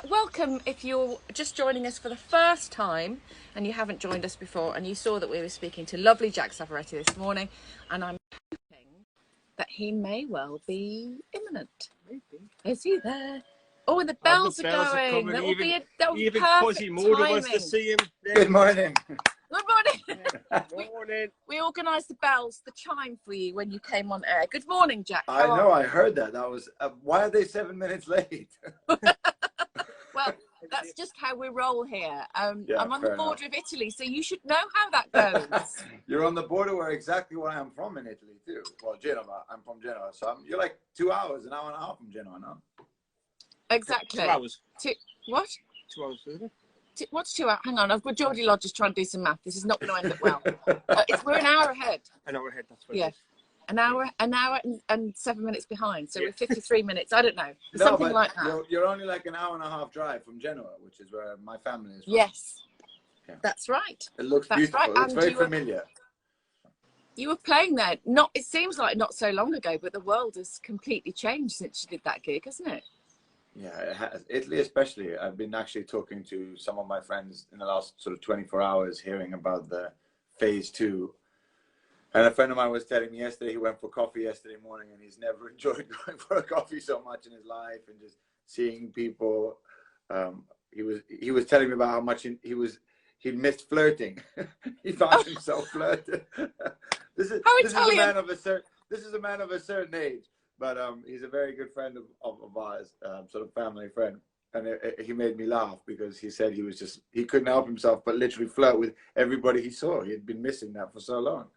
Welcome if you're just joining us for the first time and you haven't joined us before, and you saw that we were speaking to lovely Jack Savoretti this morning, and I'm hoping that he may well be imminent. Maybe. Is he there? Oh, and the bells, the bells are going. That will be even perfect Quasimodo timing. wants to see him. Good morning. Good morning. Good morning. We organised the bells, the chime for you when you came on air. Good morning, Jack. I know, I heard that. That was, why are they 7 minutes late? Well, that's just how we roll here. Yeah, I'm on the fair border enough. of Italy, so you should know how that goes. You're on the border where exactly where I'm from in Italy too. Well, Genoa. I'm from Genoa, so you're like 2 hours, an hour and a half from Genoa, no? Exactly. 2 hours. What? 2 hours, isn't it? What's 2 hours? Hang on, I've got Geordie Lodge just trying to do some math. This is not going to end up well. We're an hour ahead. An hour ahead, that's what Yeah. it is. An hour and 7 minutes behind. So we're 53 minutes. I don't know. No, Something but like that. you're only like an hour and a half drive from Genoa, which is where my family is from. Yes. Yeah. That's right. It looks That's beautiful. right. It's very familiar. You were playing there. It seems like not so long ago, but the world has completely changed since you did that gig, hasn't it? Yeah, it has. Italy especially. I've been actually talking to some of my friends in the last sort of 24 hours, hearing about the phase 2. And a friend of mine was telling me yesterday, he went for coffee yesterday morning, and he's never enjoyed going for a coffee so much in his life, and just seeing people. He was telling me about how much he missed flirting. He found himself flirting. This is a man of a certain age. But he's a very good friend of ours, sort of family friend. And he made me laugh because he said he couldn't help himself but literally flirt with everybody he saw. He had been missing that for so long.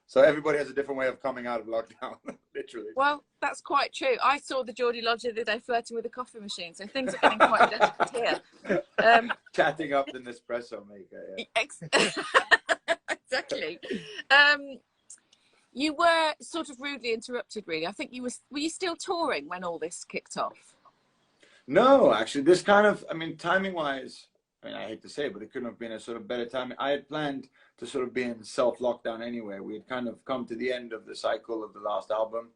So everybody has a different way of coming out of lockdown, literally. Well, that's quite true. I saw the Geordie Lodge the other day flirting with a coffee machine, so things are getting quite desperate here. Chatting up the Nespresso maker, yeah. Exactly. You were sort of rudely interrupted, really. I think were you still touring when all this kicked off? No, actually, this kind of, timing-wise, I hate to say it, but it couldn't have been a sort of better time. I had planned to sort of be in self-lockdown anyway. We had kind of come to the end of the cycle of the last album.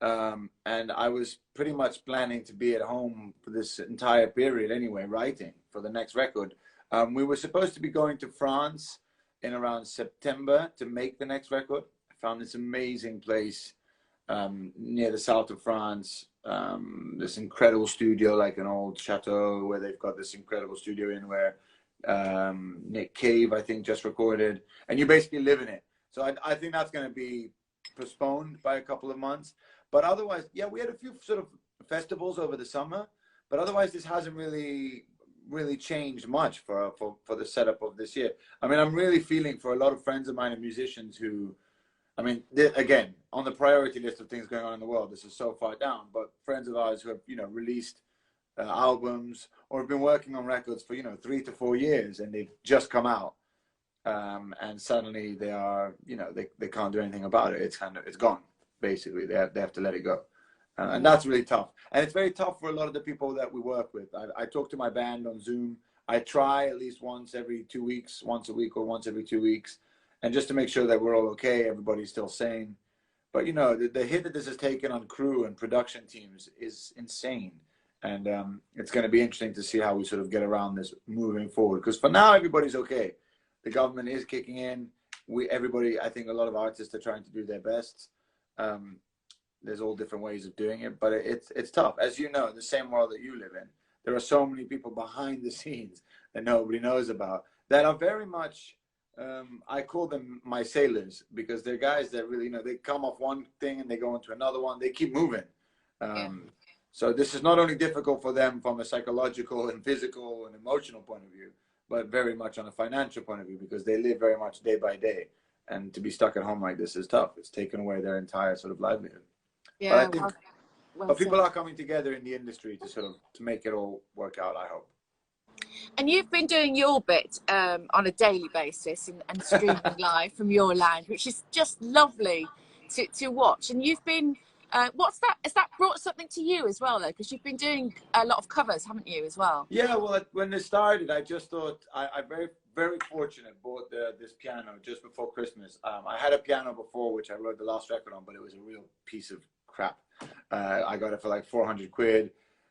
And I was pretty much planning to be at home for this entire period anyway, writing for the next record. We were supposed to be going to France in around September to make the next record. Found this amazing place near the south of France, this incredible studio, like an old chateau, where they've got this incredible studio in where Nick Cave, I think, just recorded, and you basically live in it. So I think that's going to be postponed by a couple of months. But otherwise, yeah, we had a few sort of festivals over the summer, but otherwise this hasn't really changed much for the setup of this year. I'm really feeling for a lot of friends of mine and musicians who, again, on the priority list of things going on in the world, this is so far down, but friends of ours who have, released albums or have been working on records for, 3 to 4 years, and they've just come out. And suddenly they are, they can't do anything about it. It's gone, basically. They have to let it go. And that's really tough. And it's very tough for a lot of the people that we work with. I talk to my band on Zoom. I try at least once every 2 weeks, once a week or once every 2 weeks. And just to make sure that we're all okay, everybody's still sane. But, the hit that this has taken on crew and production teams is insane. And it's going to be interesting to see how we sort of get around this moving forward. Because for now, everybody's okay. The government is kicking in. I think a lot of artists are trying to do their best. There's all different ways of doing it, but it's tough. As you know, the same world that you live in, there are so many people behind the scenes that nobody knows about that are very much, I call them my sailors, because they're guys that really, they come off one thing and they go into another one. They keep moving. So this is not only difficult for them from a psychological and physical and emotional point of view, but very much on a financial point of view, because they live very much day by day. And to be stuck at home like this is tough. It's taken away their entire sort of livelihood. Yeah, but I think but people are coming together in the industry to make it all work out, I hope. And you've been doing your bit on a daily basis and streaming live from your lounge, which is just lovely to watch. And you've been, has that brought something to you as well, though? Because you've been doing a lot of covers, haven't you, as well? Yeah, well, when it started, I just thought, I very, very fortunate, bought this piano just before Christmas. I had a piano before, which I wrote the last record on, but it was a real piece of crap. I got it for like 400 quid.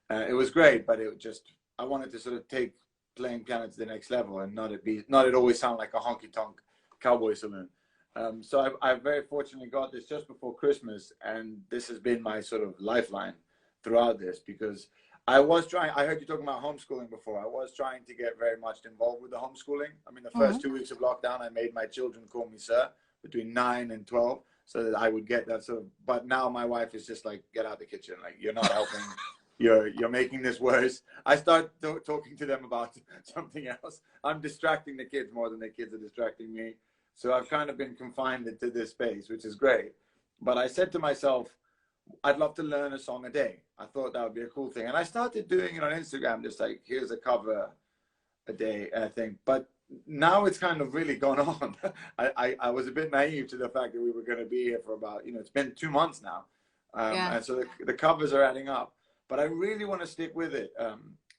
It was great, but it just I wanted to sort of take playing piano to the next level and not it always sound like a honky tonk cowboy saloon. So I very fortunately got this just before Christmas, and this has been my sort of lifeline throughout this, because I heard you talking about homeschooling before. I was trying to get very much involved with the homeschooling. I mean, the first 2 weeks of lockdown, I made my children call me sir between 9 and 12 so that I would get that sort of, but now my wife is just like, get out of the kitchen. Like, you're not helping. You're making this worse. I start talking to them about something else. I'm distracting the kids more than the kids are distracting me. So I've kind of been confined into this space, which is great. But I said to myself, I'd love to learn a song a day. I thought that would be a cool thing. And I started doing it on Instagram, just like, here's a cover a day, I think. But now it's kind of really gone on. I was a bit naive to the fact that we were going to be here for about, it's been 2 months now. And so the covers are adding up. But I really want to stick with it.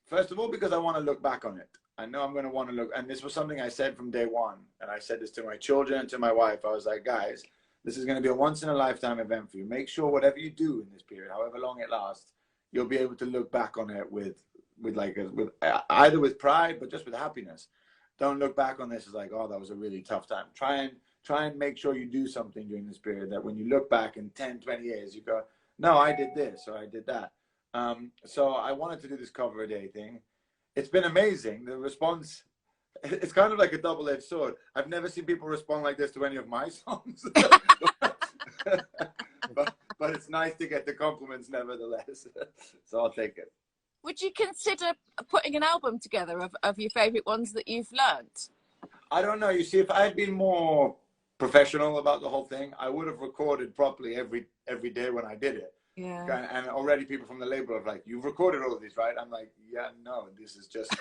First of all, because I want to look back on it. I know I'm going to want to look. And this was something I said from day one. And I said this to my children and to my wife. I was like, guys, this is going to be a once-in-a-lifetime event for you. Make sure whatever you do in this period, however long it lasts, you'll be able to look back on it with either with pride, but just with happiness. Don't look back on this as like, oh, that was a really tough time. Try and make sure you do something during this period that when you look back in 10, 20 years, you go, no, I did this or I did that. So I wanted to do this cover a day thing. It's been amazing. The response, it's kind of like a double-edged sword. I've never seen people respond like this to any of my songs. but it's nice to get the compliments nevertheless. So I'll take it. Would you consider putting an album together of your favourite ones that you've learnt? I don't know. You see, if I had been more professional about the whole thing, I would have recorded properly every day when I did it. Yeah. And already people from the label are like, you've recorded all of these, right? I'm like, yeah, no, this is just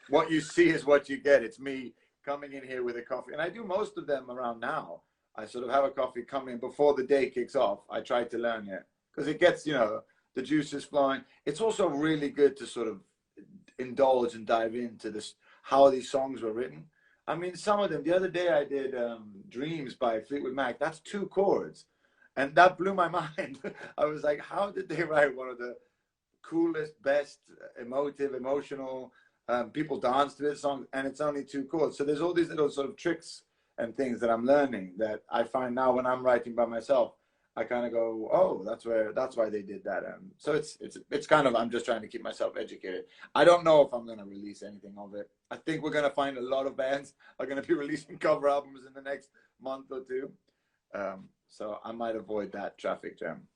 what you see is what you get. It's me coming in here with a coffee. And I do most of them around now. I sort of have a coffee come in before the day kicks off. I try to learn it because it gets, the juices flowing. It's also really good to sort of indulge and dive into this, how these songs were written. I mean, some of them, the other day I did Dreams by Fleetwood Mac. That's 2 chords. And that blew my mind. I was like, how did they write one of the coolest, best, emotional, people dance to this song, and it's only 2 chords. So there's all these little sort of tricks and things that I'm learning that I find now when I'm writing by myself, I kind of go, oh, that's why they did that. So it's kind of, I'm just trying to keep myself educated. I don't know if I'm going to release anything of it. I think we're going to find a lot of bands are going to be releasing cover albums in the next month or 2. So I might avoid that traffic jam.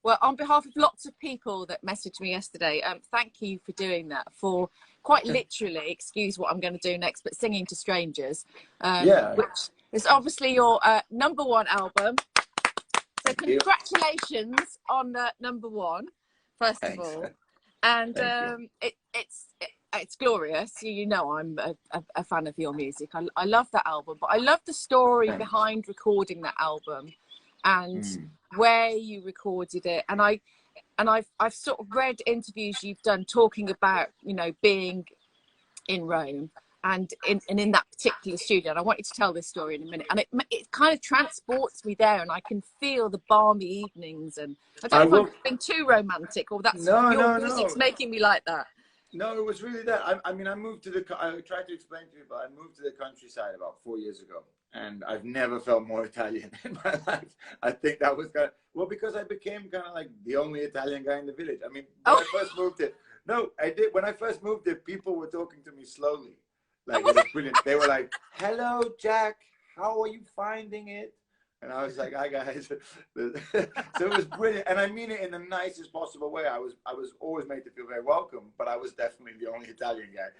Well, on behalf of lots of people that messaged me yesterday, thank you for doing that, for quite literally, excuse what I'm going to do next, but singing to strangers, which is obviously your #1 album. So congratulations on #1, first of all. And it's glorious. I'm a fan of your music. I love that album, but I love the story behind recording that album and where you recorded it. And I've sort of read interviews you've done talking about, being in Rome and in that particular studio. And I want you to tell this story in a minute. And it kind of transports me there, and I can feel the balmy evenings. And I don't know if I'm being too romantic, or that's your music's making me like that. No, it was really that. I mean, I tried to explain to you, but I moved to the countryside about 4 years ago. And I've never felt more Italian in my life. I think that was because I became kind of like the only Italian guy in the village. I mean, when I first moved it, when I first moved it, people were talking to me slowly. Like, it was brilliant. They were like, hello, Jack, how are you finding it? And I was like, hi, guys. So it was brilliant. And I mean it in the nicest possible way. I was always made to feel very welcome, but I was definitely the only Italian guy.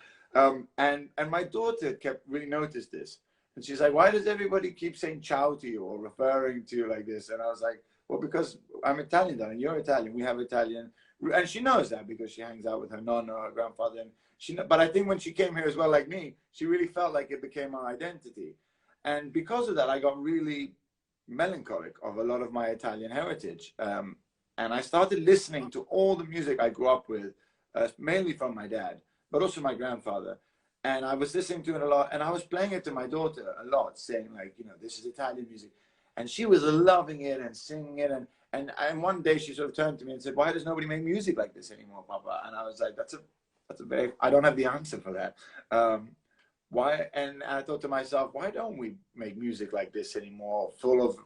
And my daughter kept really noticed this. And she's like, why does everybody keep saying ciao to you or referring to you like this? And I was like, well, because I'm Italian, darling. You're Italian. We have Italian. And she knows that because she hangs out with her nonna, her grandfather. And but I think when she came here as well, like me, she really felt like it became our identity. And because of that, I got really melancholic of a lot of my Italian heritage. And I started listening to all the music I grew up with, mainly from my dad, but also my grandfather. And I was listening to it a lot, and I was playing it to my daughter a lot, saying like, this is Italian music. And she was loving it and singing it. And one day she sort of turned to me and said, why does nobody make music like this anymore, Papa? And I was like, I don't have the answer for that. Why? And I thought to myself, why don't we make music like this anymore, full of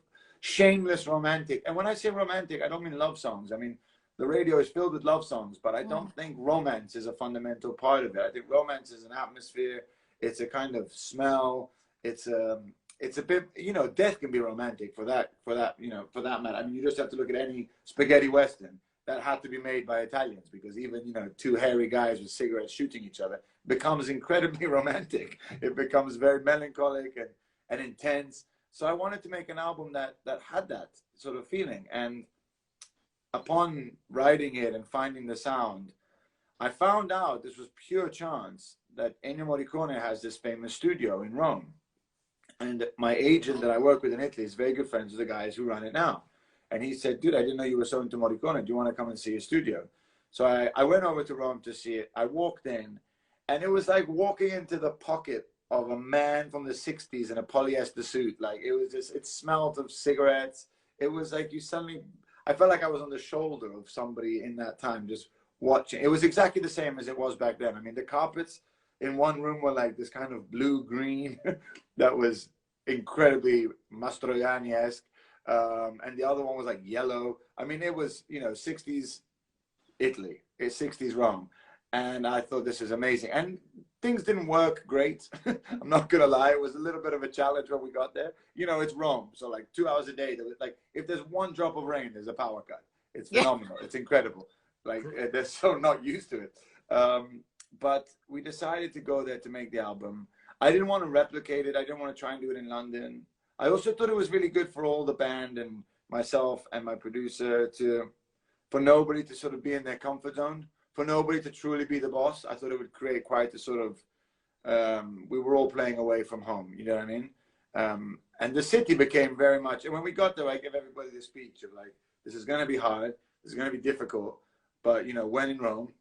shameless romantic? And when I say romantic, I don't mean love songs. I mean, the radio is filled with love songs, but I don't think romance is a fundamental part of it. I think romance is an atmosphere. It's a kind of smell. It's a bit, you know, death can be romantic for that matter. I mean, you just have to look at any spaghetti western that had to be made by Italians, because even, you know, two hairy guys with cigarettes shooting each other becomes incredibly romantic. It becomes very melancholic and intense. So I wanted to make an album that had that sort of feeling. And upon writing it and finding the sound, I found out, this was pure chance, that Ennio Morricone has this famous studio in Rome. And my agent that I work with in Italy is very good friends with the guys who run it now. And he said, dude, I didn't know you were so into Morricone. Do you want to come and see his studio? So I went over to Rome to see it. I walked in, and it was like walking into the pocket of a man from the 60s in a polyester suit. Like, it was just, it smelled of cigarettes. It was like I felt like I was on the shoulder of somebody in that time, just watching. It was exactly the same as it was back then. I mean, the carpets in one room were like this kind of blue-green that was incredibly Mastroianni-esque. And the other one was like yellow. I mean, it was, you know, 60s Italy, it's 60s Rome. And I thought, this is amazing. And things didn't work great. I'm not going to lie. It was a little bit of a challenge when we got there. You know, it's Rome. So like 2 hours a day, there was like, if there's one drop of rain, there's a power cut. It's phenomenal. It's incredible. Like, they're so not used to it. But we decided to go there to make the album. I didn't want to replicate it. I didn't want to try and do it in London. I also thought it was really good for all the band and myself and my producer for nobody to sort of be in their comfort zone, for nobody to truly be the boss. I thought it would create quite a sort of, we were all playing away from home, you know what I mean? And the city became very much, and when we got there, I gave everybody this speech of like, this is going to be hard, this is going to be difficult, but you know, when in Rome,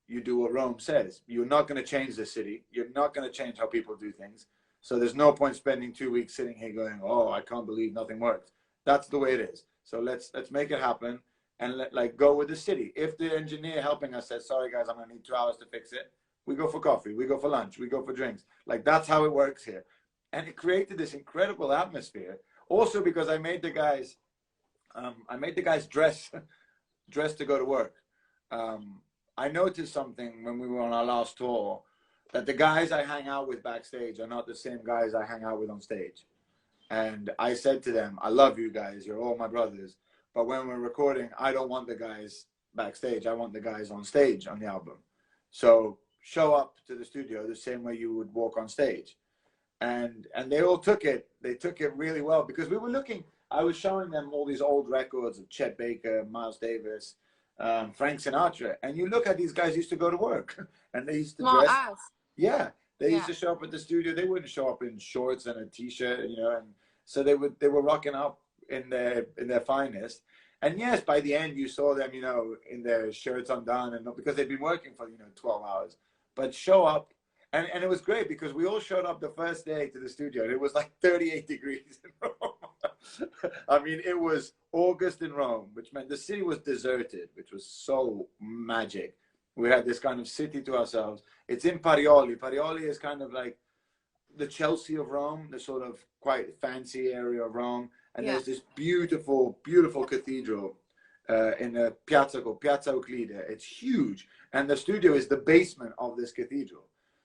you do what Rome says. You're not going to change the city. You're not going to change how people do things. So there's no point spending 2 weeks sitting here going, oh, I can't believe nothing worked. That's the way it is. So let's make it happen and like go with the city. If the engineer helping us says, sorry guys, I'm gonna need 2 hours to fix it, we go for coffee, we go for lunch, we go for drinks. Like, that's how it works here. And it created this incredible atmosphere. Also because I made the guys dress to go to work. I noticed something when we were on our last tour, that the guys I hang out with backstage are not the same guys I hang out with on stage. And I said to them, I love you guys, you're all my brothers, but when we're recording, I don't want the guys backstage, I want the guys on stage on the album. So show up to the studio the same way you would walk on stage. And they all took it. They took it really well, because we were looking, I was showing them all these old records of Chet Baker, Miles Davis, Frank Sinatra, and you look at these guys used to go to work and they used to dress. Yeah, they used to show up at the studio. They wouldn't show up in shorts and a t-shirt, you know, and so they were rocking up in their finest. And yes, by the end you saw them, you know, in their shirts undone, and because they'd been working for, you know, 12 hours, but show up. And it was great because we all showed up the first day to the studio. And it was like 38 degrees in Rome. I mean, it was August in Rome, which meant the city was deserted, which was so magic. We had this kind of city to ourselves. It's in Parioli. Parioli is kind of like the Chelsea of Rome, the sort of quite fancy area of Rome. And there's this beautiful, beautiful cathedral in a piazza called Piazza Euclide. It's huge. And the studio is the basement of this cathedral.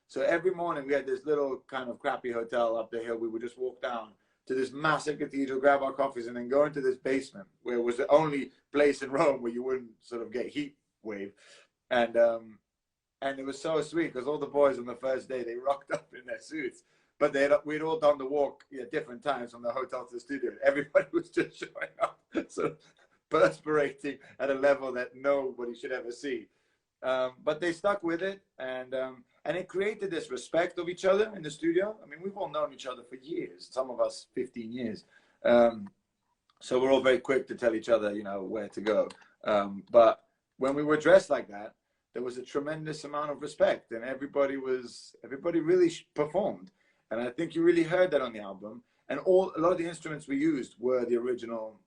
So every morning we had this little kind of crappy hotel up the hill. We would just walk down to this massive cathedral, grab our coffees, and then go into this basement where it was the only place in Rome where you wouldn't sort of get heat wave. And it was so sweet because all the boys on the first day, they rocked up in their suits. But we'd all done the walk at different times from the hotel to the studio. Everybody was just showing up, so perspirating at a level that nobody should ever see. But they stuck with it, and it created this respect of each other in the studio. I mean, we've all known each other for years, some of us 15 years. So we're all very quick to tell each other, you know, where to go. But when we were dressed like that, there was a tremendous amount of respect, and everybody really performed. And I think you really heard that on the album. And a lot of the instruments we used were the original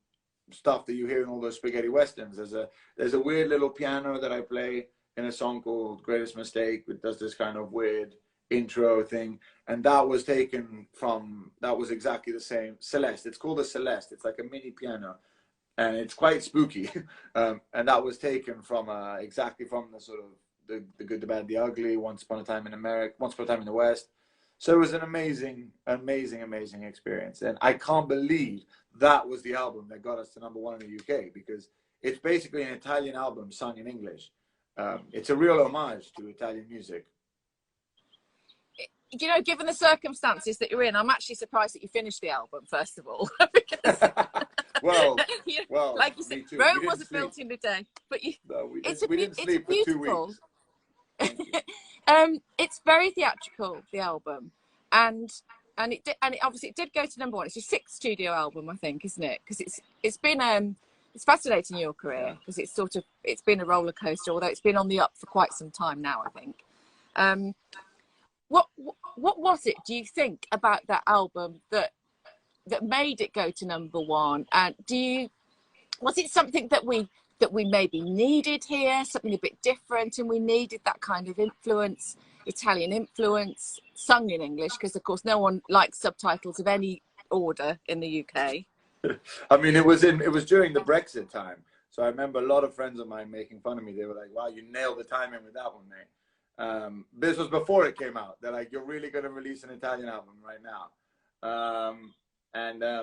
stuff that you hear in all those spaghetti westerns. There's a weird little piano that I play in a song called Greatest Mistake, which does this kind of weird intro thing. And that was taken from, that was exactly the same, Celeste. It's called a Celeste. It's like a mini piano. And it's quite spooky. And that was taken from exactly from the sort of the Good, the Bad, the Ugly, Once Upon a Time in America, Once Upon a Time in the West. So it was an amazing, amazing, amazing experience. And I can't believe that was the album that got us to #1 in the UK, because it's basically an Italian album sung in English. It's a real homage to Italian music. You know, given the circumstances that you're in, I'm actually surprised that you finished the album, first of all. Because, well, like you said, Rome wasn't built in a day. But you, no, we it's didn't sleep for 2 weeks. It's very theatrical, the album, and it obviously it did go to #1. It's your 6th studio album, I think, isn't it? Because it's been it's fascinating, your career, because it's been a roller coaster, although it's been on the up for quite some time now, I think. What was it, do you think, about that album that made it go to #1? And was it something that we maybe needed here, something a bit different, and we needed that kind of influence, Italian influence, sung in English, because of course no one likes subtitles of any order in the UK. I mean, it was during the Brexit time, so I remember a lot of friends of mine making fun of me. They were like, "Wow, you nailed the timing with that one, mate." This was before it came out. They're like, "You're really going to release an Italian album right now."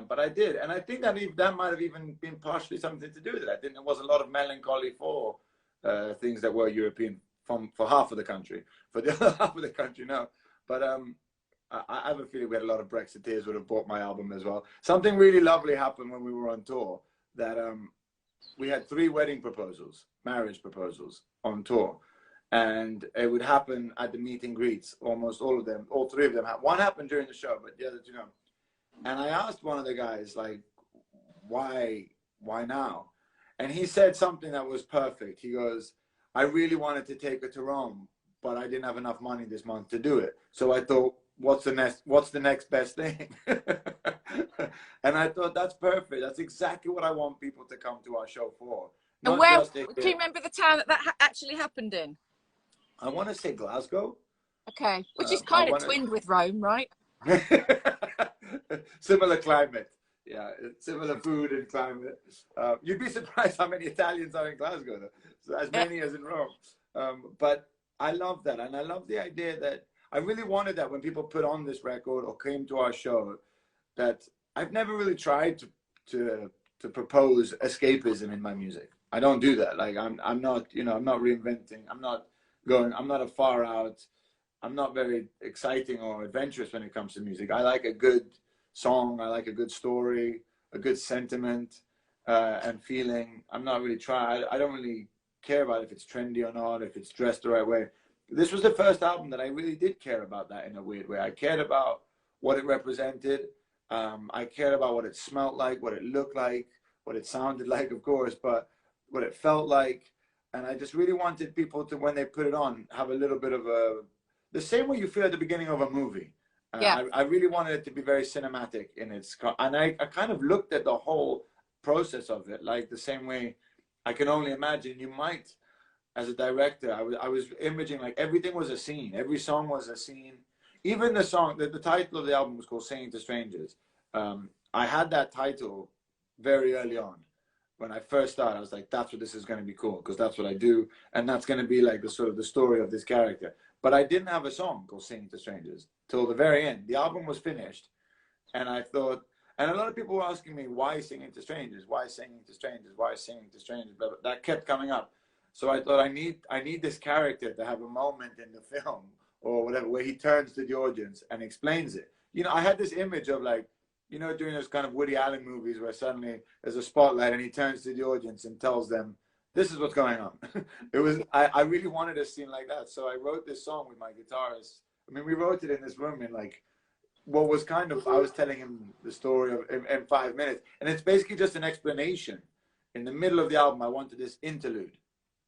But I did, and I think that might have even been partially something to do with it. I think there was a lot of melancholy for things that were European for half of the country. For the other half of the country, no. But I have a feeling we had a lot of Brexiteers would have bought my album as well. Something really lovely happened when we were on tour, that we had 3 wedding proposals, marriage proposals on tour. And it would happen at the meet and greets, almost all of them, all 3 of them. One happened during the show, but the other 2 no. And I asked one of the guys, like, why now? And he said something that was perfect. He goes, "I really wanted to take her to Rome, but I didn't have enough money this month to do it. So I thought, what's the next best thing?" And I thought, that's perfect. That's exactly what I want people to come to our show for. And where, do you remember the town that actually happened in? I want to say Glasgow. Okay, which is kind of twinned with Rome, right? Similar climate. Yeah, similar food and climate. You'd be surprised how many Italians are in Glasgow, though. So as many as in Rome. But I love that, and I love the idea that I really wanted that when people put on this record or came to our show, that I've never really tried to propose escapism in my music. I don't do that. Like I'm not, I'm not reinventing. I'm not a far out. I'm not very exciting or adventurous when it comes to music. I like a good song. I like a good story, a good sentiment and feeling. I'm not really trying. I don't really care about if it's trendy or not, if it's dressed the right way. This was the first album that I really did care about that in a weird way. I cared about what it represented. I cared about what it smelled like, what it looked like, what it sounded like, of course, but what it felt like. And I just really wanted people to, when they put it on, have a little bit of the same way you feel at the beginning of a movie. I really wanted it to be very cinematic in its, and I kind of looked at the whole process of it like the same way I can only imagine you might as a director. I was imaging, like everything was a scene. Every song was a scene. Even the song, the title of the album was called Singing to Strangers. I had that title very early on. When I first started, I was like, that's what this is going to be cool, because that's what I do. And that's going to be like the sort of the story of this character. But I didn't have a song called Singing to Strangers till the very end. The album was finished. And I thought, and a lot of people were asking me, why Singing to Strangers? Why Singing to Strangers? Why Singing to Strangers? But that kept coming up. So I thought, I need this character to have a moment in the film or whatever, where he turns to the audience and explains it. I had this image of like, doing those kind of Woody Allen movies where suddenly there's a spotlight and he turns to the audience and tells them, this is what's going on. I really wanted a scene like that. So I wrote this song with my guitarist. I mean, we wrote it in this room in like, what was kind of, I was telling him the story of in 5 minutes. And it's basically just an explanation. In the middle of the album, I wanted this interlude.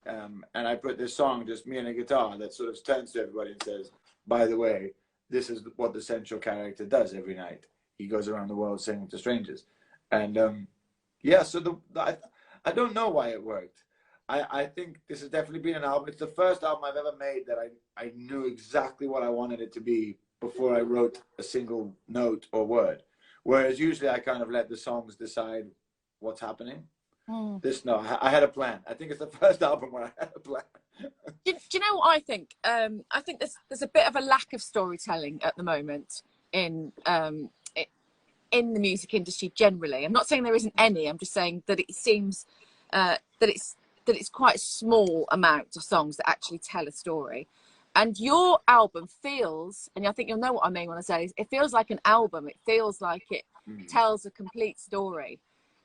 And I put this song, just me and a guitar, that sort of turns to everybody and says, by the way, this is what the central character does every night. He goes around the world singing to strangers. And yeah, so I don't know why it worked. I think this has definitely been an album. It's the first album I've ever made that I knew exactly what I wanted it to be before I wrote a single note or word. Whereas usually I kind of let the songs decide what's happening. This, no, I had a plan. I think it's the first album where I had a plan. Do you know what I think? I think there's a bit of a lack of storytelling at the moment in the music industry generally. I'm not saying there isn't any. I'm just saying that it seems that it's quite a small amount of songs that actually tell a story. And your album feels, and I think you'll know what I mean when I say this, it feels like an album. It feels like it tells a complete story.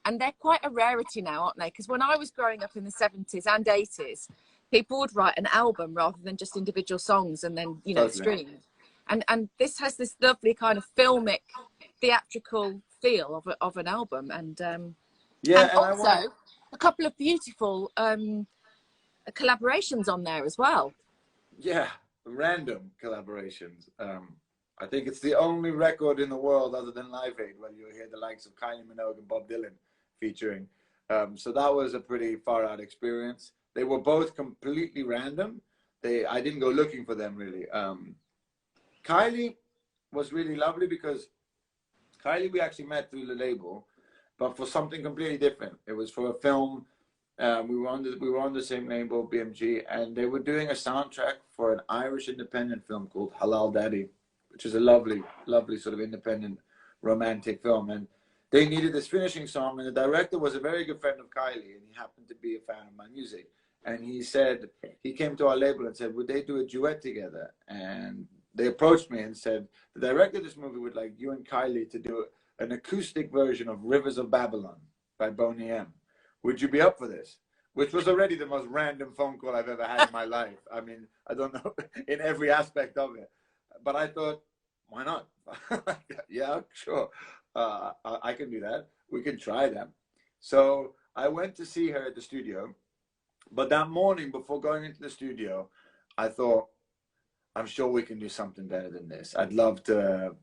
And they're quite a rarity now, aren't they? Because when I was growing up in the 70s and 80s, people would write an album rather than just individual songs and then, you know, stream. And this has this lovely kind of filmic, theatrical feel of an album. And yeah, and also a couple of beautiful collaborations on there as well. Yeah, random collaborations. I think it's the only record in the world other than Live Aid where you hear the likes of Kylie Minogue and Bob Dylan featuring. So that was a pretty far out experience. They were both completely random. I didn't go looking for them really. Kylie was really lovely because Kylie we actually met through the label, but for something completely different. It was for a film. We were on the same label, BMG, and they were doing a soundtrack for an Irish independent film called Halal Daddy, which is a lovely, lovely sort of independent romantic film. And they needed this finishing song, and the director was a very good friend of Kylie, and he happened to be a fan of my music. And he came to our label and said, would they do a duet together? And they approached me and said, the director of this movie would like you and Kylie to do an acoustic version of Rivers of Babylon by Boney M. Would you be up for this? Which was already the most random phone call I've ever had in my life. I mean, I don't know, in every aspect of it. But I thought, why not? Yeah, sure. I can do that. We can try that. So I went to see her at the studio. But that morning, before going into the studio, I thought, I'm sure we can do something better than this. I'd love to.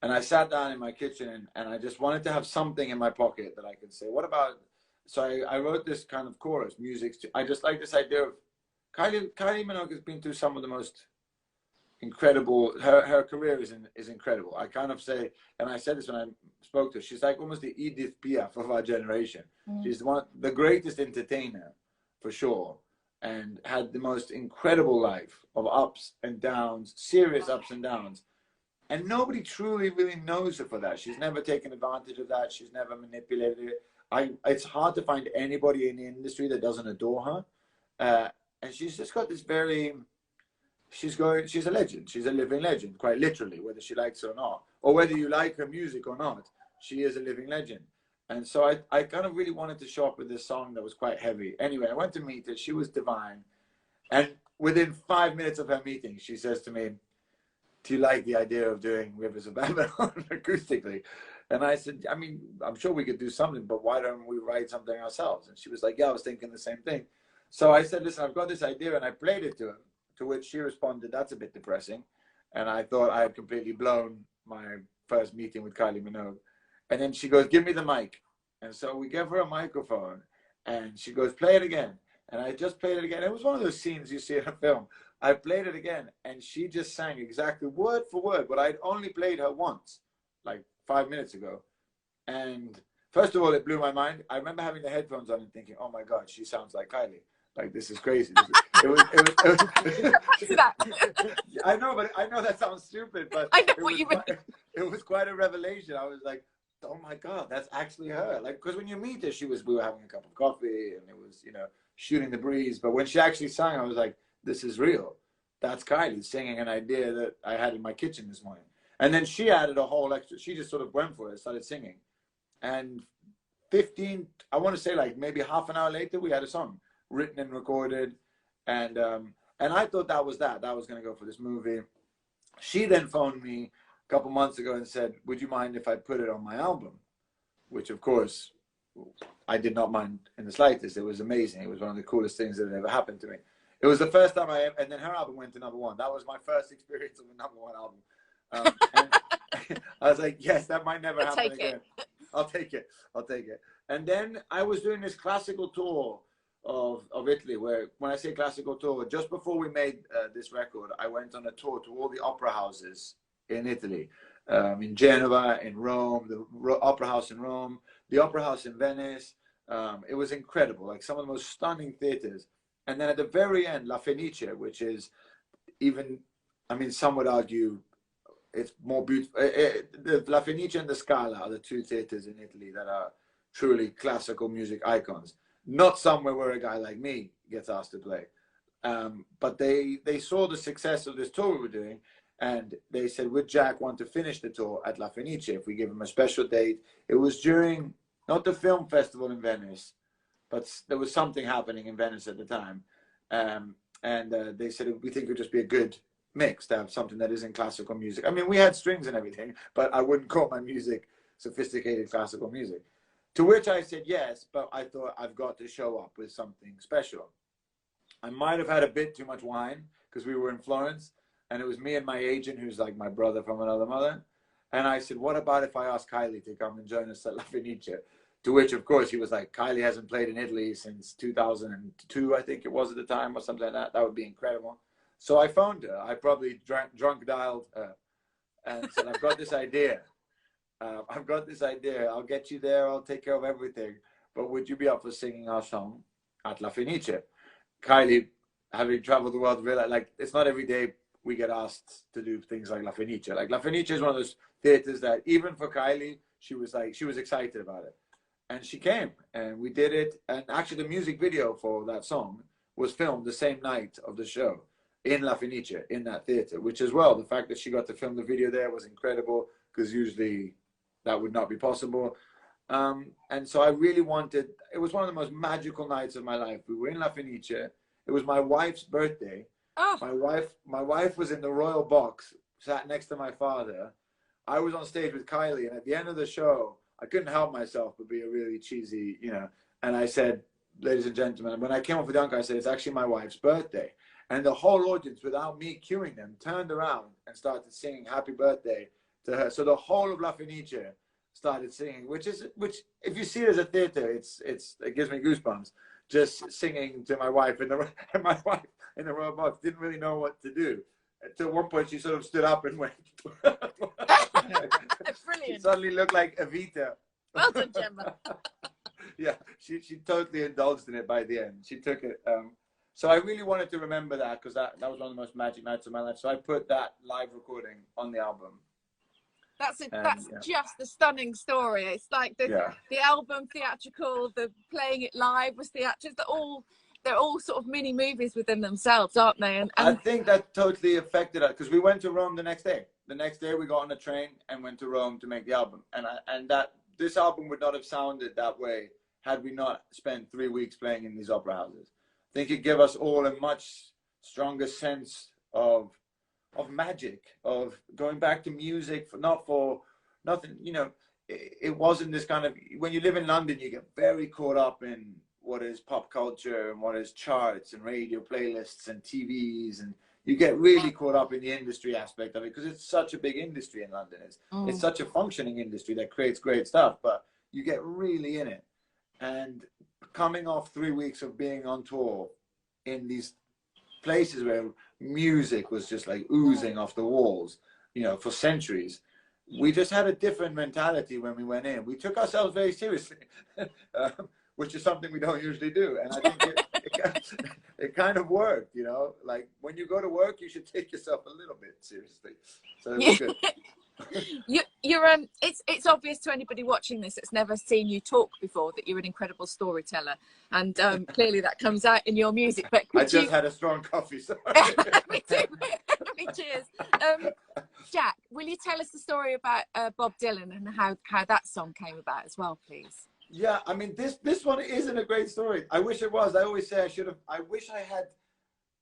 And I sat down in my kitchen and I just wanted to have something in my pocket that I could say, what about, so I wrote this kind of chorus, music. I just like this idea of Kylie Minogue has been through some of the most incredible, her career is incredible. I kind of say, and I said this when I spoke to her, she's like almost the Edith Piaf of our generation. She's the greatest entertainer for sure, and had the most incredible life of ups and downs, serious ups and downs. And nobody truly really knows her for that. She's never taken advantage of that. She's never manipulated it. It's hard to find anybody in the industry that doesn't adore her. And she's just got this very, she's a legend. She's a living legend, quite literally, whether she likes it or not. Or whether you like her music or not, she is a living legend. And so I kind of really wanted to show up with this song that was quite heavy. Anyway, I went to meet her. She was divine. And within 5 minutes of her meeting, she says to me, do you like the idea of doing Rivers of Babylon acoustically? And I said, I mean, I'm sure we could do something, but why don't we write something ourselves? And she was like, yeah, I was thinking the same thing. So I said, listen, I've got this idea, and I played it to her, to which she responded, that's a bit depressing. And I thought I had completely blown my first meeting with Kylie Minogue. And then she goes, give me the mic. And so we gave her a microphone, and she goes, play it again. And I just played it again. It was one of those scenes you see in a film. I played it again, and she just sang exactly word for word, but I'd only played her once, like 5 minutes ago. And first of all, it blew my mind. I remember having the headphones on and thinking, oh my God, she sounds like Kylie. Like, this is crazy. It was I know, but I know that sounds stupid, but I know what you mean. It was quite a revelation. I was like, oh my God, that's actually her. Like, because when you meet her, we were having a cup of coffee, and it was, you know, shooting the breeze. But when she actually sang, I was like, this is real. That's Kylie singing an idea that I had in my kitchen this morning. And then she added a whole extra, she just sort of went for it, started singing. And I want to say like maybe half an hour later, we had a song written and recorded. And I thought that was going to go for this movie. She then phoned me a couple months ago and said, would you mind if I put it on my album? Which of course, I did not mind in the slightest. It was amazing. It was one of the coolest things that had ever happened to me. It was the first time and then her album went to #1. That was my first experience of a #1 album. And I was like, yes, that might never happen again. I'll take it. And then I was doing this classical tour of Italy, where when I say classical tour, just before we made this record, I went on a tour to all the opera houses in Italy, in Genova, in Rome, the opera house in Rome, the opera house in Venice. It was incredible, like some of the most stunning theaters. And then at the very end, La Fenice, which is even, I mean, some would argue it's more beautiful. The La Fenice and the Scala are the two theaters in Italy that are truly classical music icons. Not somewhere where a guy like me gets asked to play. But they saw the success of this tour we were doing, and they said, would Jack want to finish the tour at La Fenice if we give him a special date? It was during, not the film festival in Venice, but there was something happening in Venice at the time. They said, we think it would just be a good mix to have something that isn't classical music. I mean, we had strings and everything, but I wouldn't call my music sophisticated classical music. To which I said yes, but I thought I've got to show up with something special. I might have had a bit too much wine because we were in Florence, and it was me and my agent, who's like my brother from another mother. And I said, what about if I ask Kylie to come and join us at La Fenice? To which, of course, he was like, Kylie hasn't played in Italy since 2002, I think it was at the time, or something like that. That would be incredible. So I phoned her. I probably drunk dialed her and said, I've got this idea. I've got this idea. I'll get you there. I'll take care of everything. But would you be up for singing our song at La Fenice? Kylie, having traveled the world, realized like it's not every day we get asked to do things like La Fenice. Like La Fenice is one of those theaters that even for Kylie, she was excited about it. And she came and we did it. And actually the music video for that song was filmed the same night of the show in La Fenice, in that theater, which as well, the fact that she got to film the video there was incredible because usually that would not be possible. And so I really wanted, it was one of the most magical nights of my life. We were in La Fenice. It was my wife's birthday. Oh. My wife was in the royal box, sat next to my father. I was on stage with Kylie, and at the end of the show, I couldn't help myself but be a really cheesy, and I said, ladies and gentlemen, when I came off with the uncle, I said, it's actually my wife's birthday. And the whole audience, without me cueing them, turned around and started singing happy birthday to her. So the whole of La Fenice started singing, which if you see it as a theater, it gives me goosebumps. Just singing to my wife, and my wife in the royal box didn't really know what to do. At one point, she sort of stood up and went. Brilliant. She suddenly looked like Evita. Well done, Gemma. Yeah, she totally indulged in it by the end. She took it. So I really wanted to remember that because that was one of the most magic nights of my life. So I put that live recording on the album. That's just the stunning story. It's like the album theatrical, the playing it live was theatrical. They're all sort of mini movies within themselves, aren't they? And I think that totally affected us because we went to Rome the next day. The next day we got on a train and went to Rome to make the album. And that this album would not have sounded that way had we not spent 3 weeks playing in these opera houses. I think it gave us all a much stronger sense of magic, of going back to music, not for nothing. It wasn't this kind of, when you live in London, you get very caught up in what is pop culture and what is charts and radio playlists and TVs, and you get really caught up in the industry aspect of it because it's such a big industry in London. It's such a functioning industry that creates great stuff, but you get really in it. And coming off 3 weeks of being on tour in these places where music was just like oozing off the walls, for centuries, we just had a different mentality when we went in. We took ourselves very seriously, which is something we don't usually do. And I think it kind of worked, like when you go to work, you should take yourself a little bit seriously. So it was good. It's obvious to anybody watching this that's never seen you talk before that you're an incredible storyteller, and clearly that comes out in your music. But I just had a strong coffee, sorry. Me too. Cheers. Jack, will you tell us the story about Bob Dylan and how that song came about as well, please? Yeah, I mean this one isn't a great story. I wish it was. I always say I wish I had.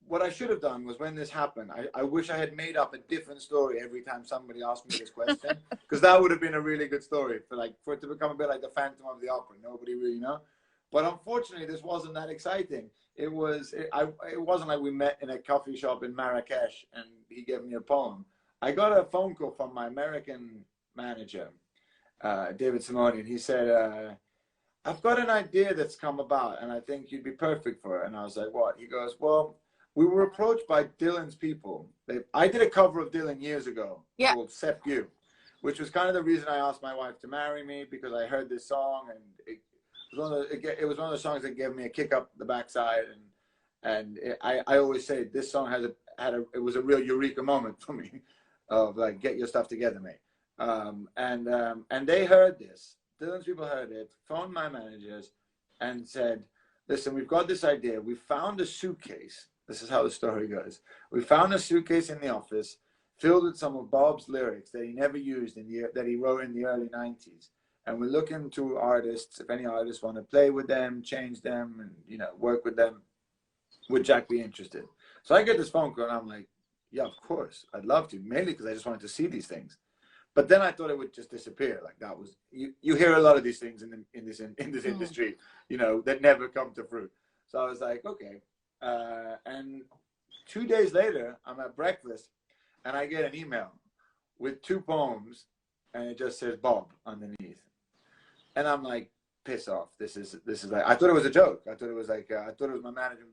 What I should have done was when this happened, I wish I had made up a different story every time somebody asked me this question, because that would have been a really good story for it to become a bit like the Phantom of the Opera. Nobody really know. But unfortunately, this wasn't that exciting. It wasn't like we met in a coffee shop in Marrakesh and he gave me a poem. I got a phone call from my American manager, David Simone, and he said, I've got an idea that's come about, and I think you'd be perfect for it. And I was like, what? He goes, well, we were approached by Dylan's people. I did a cover of Dylan years ago called Sep You, which was kind of the reason I asked my wife to marry me, because I heard this song, and it was one of the songs that gave me a kick up the backside. And I always say this song it was a real eureka moment for me of like, get your stuff together, mate. And they heard this. Dylan's people heard it, phoned my managers, and said, listen, we've got this idea. We found a suitcase. This is how the story goes. We found a suitcase in the office filled with some of Bob's lyrics that he never used that he wrote in the early 90s. And we're looking to artists, if any artists want to play with them, change them, and, you know, work with them. Would Jack be interested? So I get this phone call, and I'm like, yeah, of course. I'd love to, mainly because I just wanted to see these things. But then I thought it would just disappear. Like, that was, you hear a lot of these things in this industry, you know, that never come to fruit. So I was like, okay. And 2 days later, I'm at breakfast, and I get an email with 2 poems, and it just says Bob underneath. And I'm like, piss off. This is like, I thought it was a joke. I thought it was like, I thought it was my manager.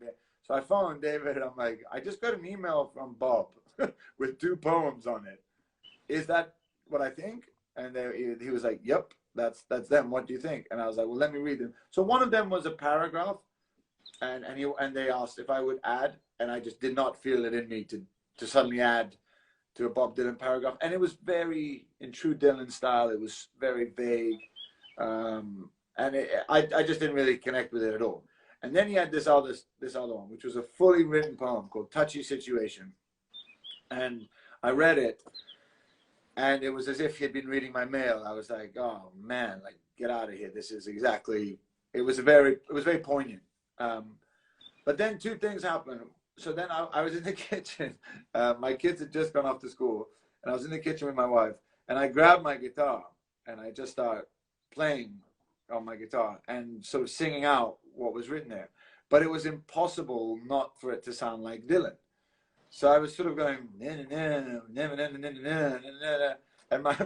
So I phoned David, and I'm like, I just got an email from Bob with 2 poems on it. Is that what I think? And he was like, yep, that's them. What do you think? And I was like, well, let me read them. So one of them was a paragraph, and they asked if I would add, and I just did not feel it in me to suddenly add to a Bob Dylan paragraph. And it was very, in true Dylan style, it was very vague. And I just didn't really connect with it at all. And then he had this other one, which was a fully written poem called Touchy Situation. And I read it, and it was as if he had been reading my mail. I was like, oh man, like, get out of here. This is exactly, it was very poignant. But then 2 things happened. So then I was in the kitchen. My kids had just gone off to school, and I was in the kitchen with my wife, and I grabbed my guitar, and I just started playing on my guitar and sort of singing out what was written there. But it was impossible not for it to sound like Dylan. So I was sort of going, and my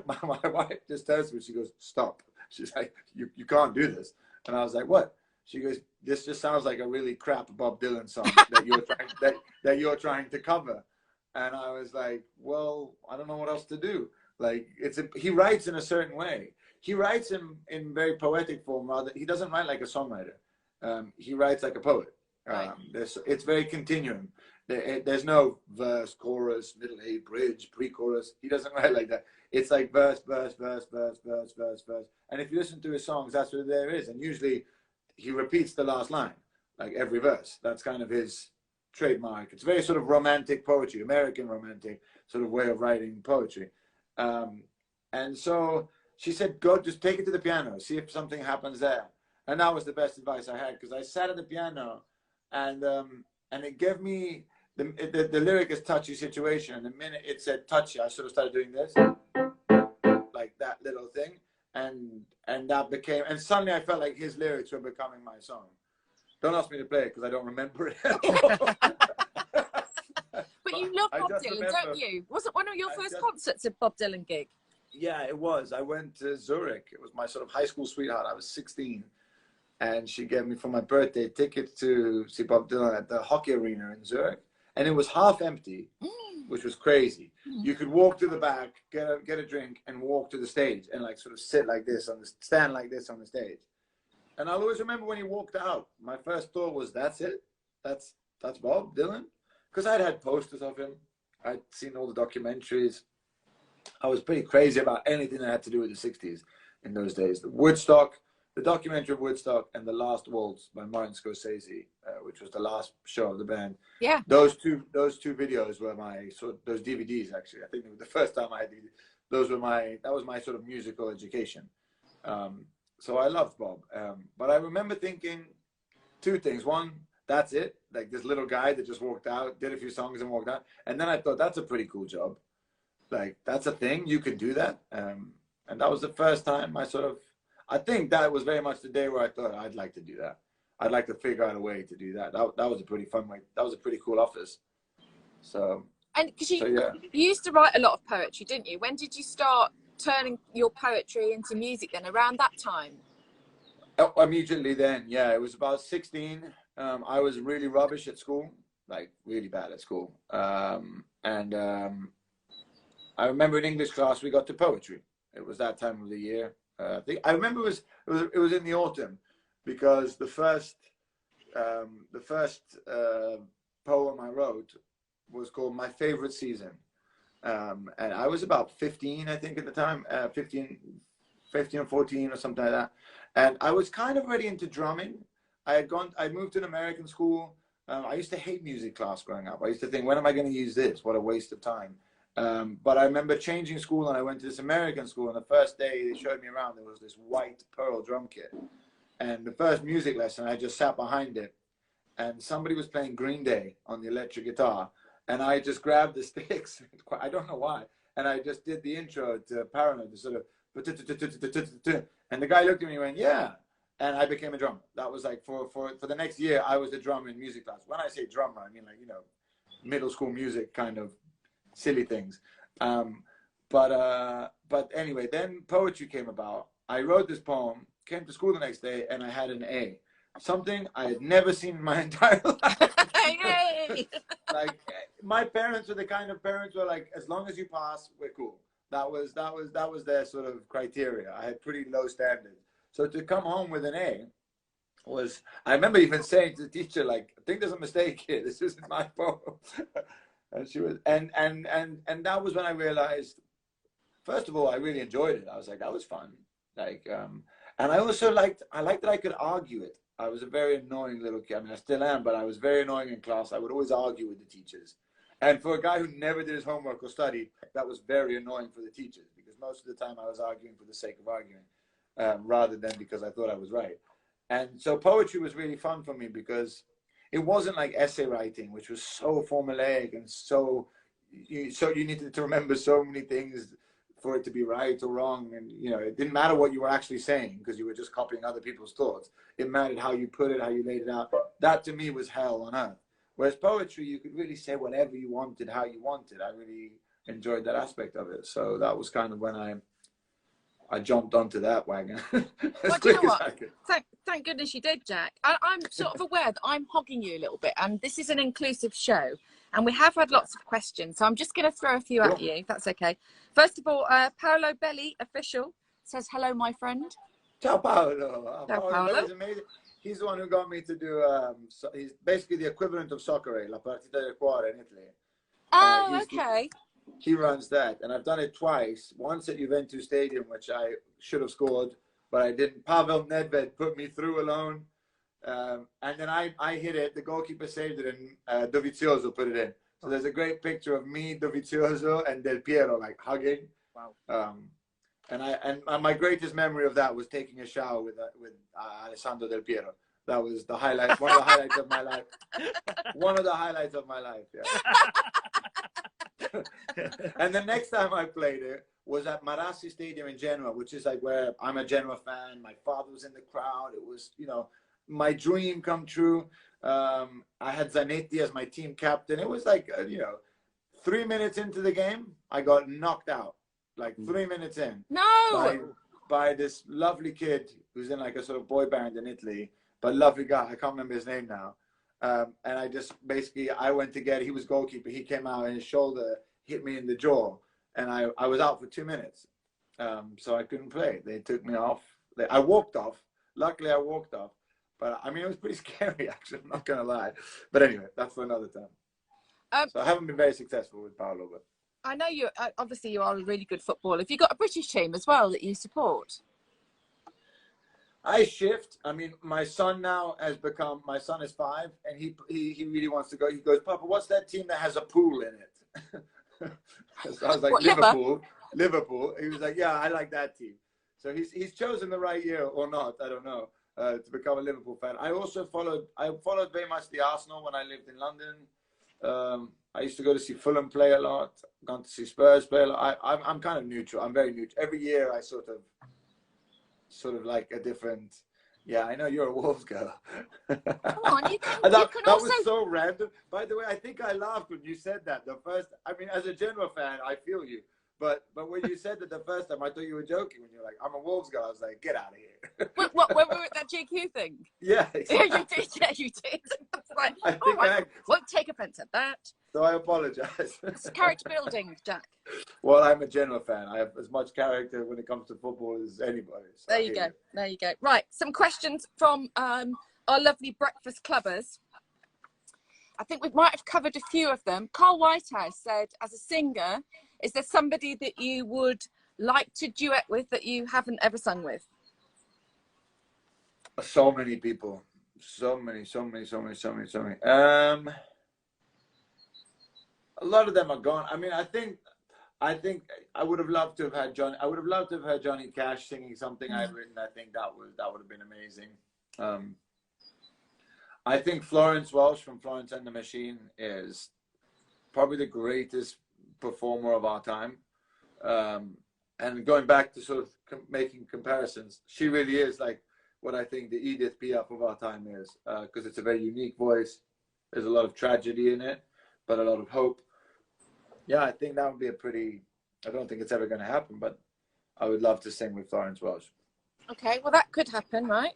wife just tells me, she goes, stop. She's like, you can't do this. And I was like, what? She goes, this just sounds like a really crap Bob Dylan song that you're trying to cover. And I was like, well, I don't know what else to do. Like, he writes in a certain way. He writes in very poetic form. Rather, he doesn't write like a songwriter. He writes like a poet. Right. It's very continuum. There's no verse, chorus, middle eight, bridge, pre-chorus. He doesn't write like that. It's like verse, verse, verse, verse, verse, verse, verse. And if you listen to his songs, that's what there is. And usually he repeats the last line, like every verse. That's kind of his trademark. It's very sort of romantic poetry, American romantic sort of way of writing poetry. And so she said, go, just take it to the piano, see if something happens there. And that was the best advice I had, because I sat at the piano, and it gave me, the lyric is Touchy Situation. And the minute it said touchy, I sort of started doing this, like that little thing. And that became, and suddenly I felt like his lyrics were becoming my song. Don't ask me to play it, because I don't remember it at all. But you love Bob Dylan, don't you? Was it one of your first concerts, a Bob Dylan gig? Yeah, it was. I went to Zurich. It was my sort of high school sweetheart. I was 16. And she gave me for my birthday tickets to see Bob Dylan at the hockey arena in Zurich. And it was half empty, which was crazy. You could walk to the back, get a drink, and walk to the stage, and like sort of sit like this, stand like this on the stage. And I'll always remember when he walked out, my first thought was, that's it? That's Bob Dylan? Because I'd had posters of him. I'd seen all the documentaries. I was pretty crazy about anything that had to do with the 60s in those days. The documentary of Woodstock, and The Last Waltz by Martin Scorsese, which was the last show of the band. Yeah. Those two videos were those DVDs, actually. I think it was the first time I had DVDs. That was my sort of musical education. So I loved Bob. But I remember thinking 2 things. One, that's it. Like this little guy that just walked out, did a few songs and walked out. And then I thought, that's a pretty cool job. Like, that's a thing. You could do that. And that was the first time I think that was very much the day where I thought, I'd like to do that. I'd like to figure out a way to do that. That was a pretty fun way. That was a pretty cool office. So. And because you used to write a lot of poetry, didn't you? When did you start turning your poetry into music then? Around that time? Oh, immediately then, yeah, it was about 16. I was really rubbish at school, like really bad at school. And I remember in English class we got to poetry. It was that time of the year. I remember it was in the autumn, because the first poem I wrote was called "My Favorite Season," and I was about 15, I think, at the time, 15 or 14 or something like that. And I was kind of already into drumming. I moved to an American school. I used to hate music class growing up. I used to think, when am I going to use this? What a waste of time. But I remember changing school, and I went to this American school, and the first day they showed me around, there was this white pearl drum kit. And the first music lesson, I just sat behind it, and somebody was playing Green Day on the electric guitar, and I just grabbed the sticks. I don't know why. And I just did the intro to Paranoid, the sort of, and the guy looked at me and went, yeah. And I became a drummer. That was like, for the next year, I was the drummer in music class. When I say drummer, I mean, like, you know, middle school music kind of silly things. But anyway, then poetry came about. I wrote this poem, came to school the next day, and I had an A. Something I had never seen in my entire life. Like, my parents were the kind of parents who were like, as long as you pass, we're cool. That was their sort of criteria. I had pretty low standards. So to come home with an A was, I remember even saying to the teacher, like, I think there's a mistake here. This isn't my poem. And she was, and that was when I realized, first of all, I really enjoyed it. I was like, that was fun. Like, and I also liked that I could argue it. I was a very annoying little kid. I mean, I still am, but I was very annoying in class. I would always argue with the teachers. And for a guy who never did his homework or studied, that was very annoying for the teachers, because most of the time I was arguing for the sake of arguing, rather than because I thought I was right. And so poetry was really fun for me, because it wasn't like essay writing, which was so formulaic and so you needed to remember so many things for it to be right or wrong. And, you know, it didn't matter what you were actually saying, because you were just copying other people's thoughts. It mattered how you put it, how you laid it out. That to me was hell on earth. Whereas poetry, you could really say whatever you wanted, how you wanted. I really enjoyed that aspect of it. So that was kind of when I jumped onto that wagon as quick as I could. Thank goodness you did, Jack. I'm sort of aware that I'm hogging you a little bit, and this is an inclusive show, and we have had lots of questions, so I'm just going to throw a few at you, if that's okay. First of all, Paolo Belli, official, says, hello, my friend. Ciao, Paolo. Ciao, Paolo. Belli's amazing. He's the one who got me to do, he's basically the equivalent of Soccer, La Partita del Cuore in Italy. Oh, okay. He runs that, and I've done it twice. Once at Juventus Stadium, which I should have scored, but I didn't. Pavel Nedved put me through alone, and then I hit it. The goalkeeper saved it, and Dovizioso put it in. So there's a great picture of me, Dovizioso, and Del Piero like hugging. Wow. And my greatest memory of that was taking a shower with Alessandro Del Piero. That was the highlight. One of the highlights of my life. One of the highlights of my life. Yeah. And the next time I played it was at Marassi Stadium in Genoa, which is like where I'm a Genoa fan. My father was in the crowd. It was, you know, my dream come true. I had Zanetti as my team captain. It was like, you know, 3 minutes into the game, I got knocked out. Like 3 minutes in. No! By this lovely kid who's in like a sort of boy band in Italy, but lovely guy. I can't remember his name now. And I just basically, I went to get, he was goalkeeper. He came out and his shoulder hit me in the jaw. And I was out for 2 minutes. So I couldn't play. They took me off. I walked off. Luckily, I walked off. But I mean, it was pretty scary, actually. I'm not going to lie. But anyway, that's for another time. So I haven't been very successful with Paolo. But I know you, obviously you are a really good footballer. Have you got a British team as well that you support? I shift. I mean, my son now has become, my son is 5, and he really wants to go. He goes, Papa, what's that team that has a pool in it? So I was like, what, Liverpool. He was like, yeah, I like that team. So he's chosen the right year or not, I don't know, to become a Liverpool fan. I also followed very much the Arsenal when I lived in London. I used to go to see Fulham play a lot, gone to see Spurs play a lot. I'm kind of neutral. I'm very neutral. Every year I sort of like a different. Yeah, I know you're a Wolves girl. Come on, you can that also... was so random. By the way, I think I laughed when you said that. I mean, as a Genoa fan, I feel you. But when you said that the first time, I thought you were joking. When you're like, I'm a Wolves guy, I was like, get out of here. What, when we were at that JQ thing? Yeah, Yeah, exactly. you did. Yeah, you did. I was like, I oh, think I won't take offence at that. so I apologize. It's character building, Jack. Well, I'm a general fan. I have as much character when it comes to football as anybody. So There you go. There you go. Right, some questions from our lovely breakfast clubbers. I think we might have covered a few of them. Carl Whitehouse said, as a singer, is there somebody that you would like to duet with that you haven't ever sung with? So many people. So many. A lot of them are gone. I mean, I think I would have loved to have had Johnny. I would have loved to have had Johnny Cash singing something I'd written. I think that would have been amazing. I think Florence Welch from Florence and the Machine is probably the greatest performer of our time. And going back to sort of making comparisons, she really is like what I think the Edith Piaf of our time is, because it's a very unique voice. There's a lot of tragedy in it, but a lot of hope. Yeah, I think that would be a pretty, I don't think it's ever going to happen, but I would love to sing with Florence Welch. Okay, well, that could happen, right?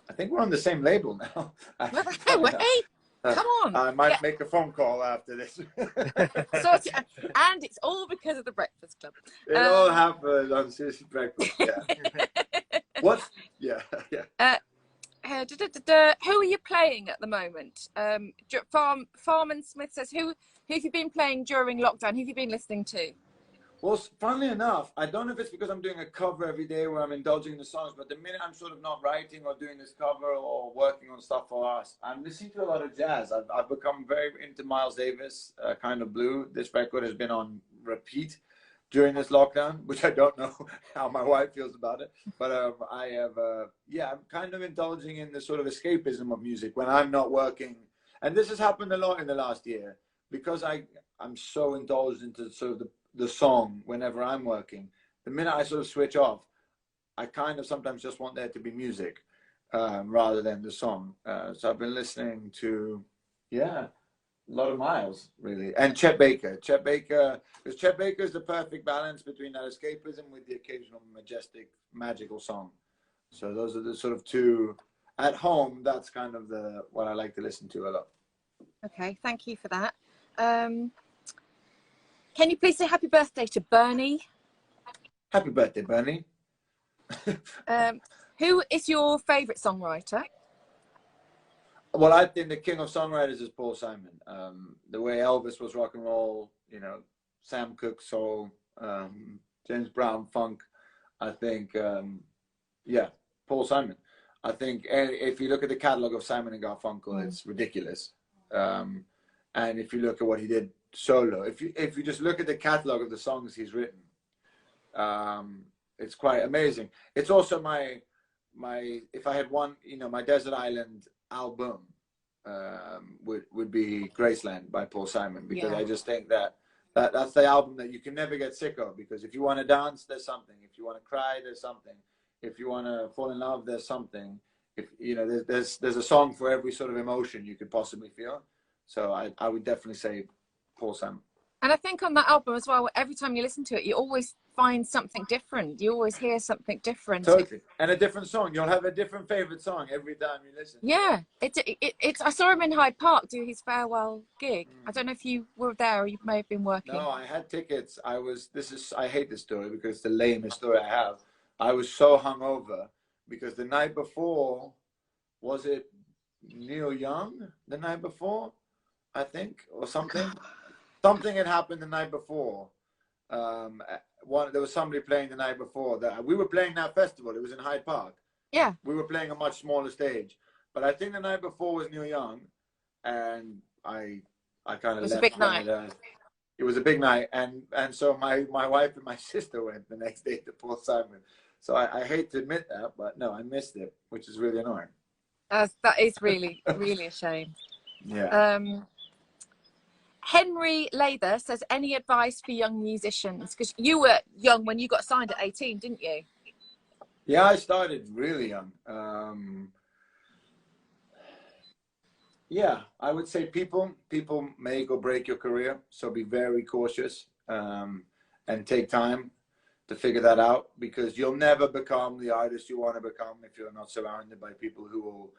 I think we're on the same label now. Hey, come on. I might make a phone call after this. And it's all because of the Breakfast Club. It all happened on Suzi Breakfast. Yeah. What? Yeah. Who are you playing at the moment? Farman Smith says, who have you been playing during lockdown? Who have you been listening to? Well, funnily enough, I don't know if it's because I'm doing a cover every day where I'm indulging in the songs, but the minute I'm sort of not writing or doing this cover or working on stuff for us, I'm listening to a lot of jazz. I've become very into Miles Davis, kind of blue. This record has been on repeat during this lockdown, which I don't know how my wife feels about it. But I'm kind of indulging in the sort of escapism of music when I'm not working. And this has happened a lot in the last year because I'm so indulged into sort of the song whenever I'm working. The minute I sort of switch off, I kind of sometimes just want there to be music rather than the song. So I've been listening to, a lot of Miles, really. And Chet Baker, because Chet Baker is the perfect balance between that escapism with the occasional majestic, magical song. So those are the sort of two. At home, that's kind of what I like to listen to a lot. Okay, thank you for that. Can you please say happy birthday to Bernie? Happy birthday, Bernie. Who is your favourite songwriter? Well, I think the king of songwriters is Paul Simon. The way Elvis was rock and roll, Sam Cooke soul, James Brown funk. I think, Paul Simon. I think if you look at the catalog of Simon and Garfunkel, it's ridiculous. And if you look at what he did solo, if you just look at the catalog of the songs he's written, it's quite amazing. It's also my if I had one, my Desert Island album would be Graceland by Paul Simon, because I just think that's the album that you can never get sick of, because if you want to dance, there's something. If you want to cry, there's something. If you want to fall in love, there's something. If there's a song for every sort of emotion you could possibly feel. So I would definitely say Paul Simon. And I think on that album as well, every time you listen to it, you always find something different. You always hear something different. Totally. And a different song. You'll have a different favorite song every time you listen. Yeah. It's. I saw him in Hyde Park do his farewell gig. I don't know if you were there or you may have been working. No, I had tickets. I hate this story because it's the lamest story I have. I was so hungover because the night before, was it Neil Young the night before, I think, or something? Something had happened the night before. There was somebody playing the night before. That we were playing that festival. It was in Hyde Park. Yeah. We were playing a much smaller stage. But I think the night before was Neil Young. And I kind of left. It was a big night. It was a big night. And so my wife and my sister went the next day to Paul Simon. So I hate to admit that, but no, I missed it, which is really annoying. That is really, really a shame. Yeah. Henry Lather says, any advice for young musicians? Because you were young when you got signed at 18, didn't you? Yeah, I started really young. Yeah, I would say people make or break your career, so be very cautious. and take time to figure that out, because you'll never become the artist you want to become if you're not surrounded by people who will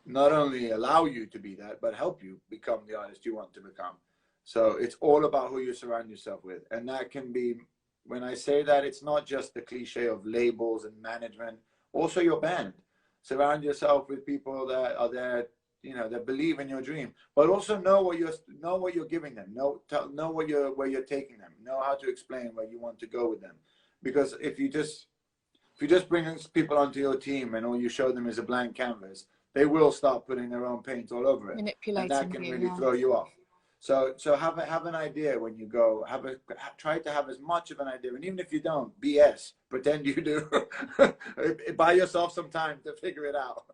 not only allow you to be that, but help you become the artist you want to become. So it's all about who you surround yourself with. And that can be, when I say that, it's not just the cliche of labels and management, also your band. Surround yourself with people that are there, you know, that believe in your dream, but also know what you're giving them. Know where you're taking them. Know how to explain where you want to go with them. Because if you just bring people onto your team and all you show them is a blank canvas, they will start putting their own paint all over it, manipulating, and that can really throw you off. So have an idea when you go. Try to have as much of an idea, and even if you don't, BS, pretend you do. Buy yourself some time to figure it out.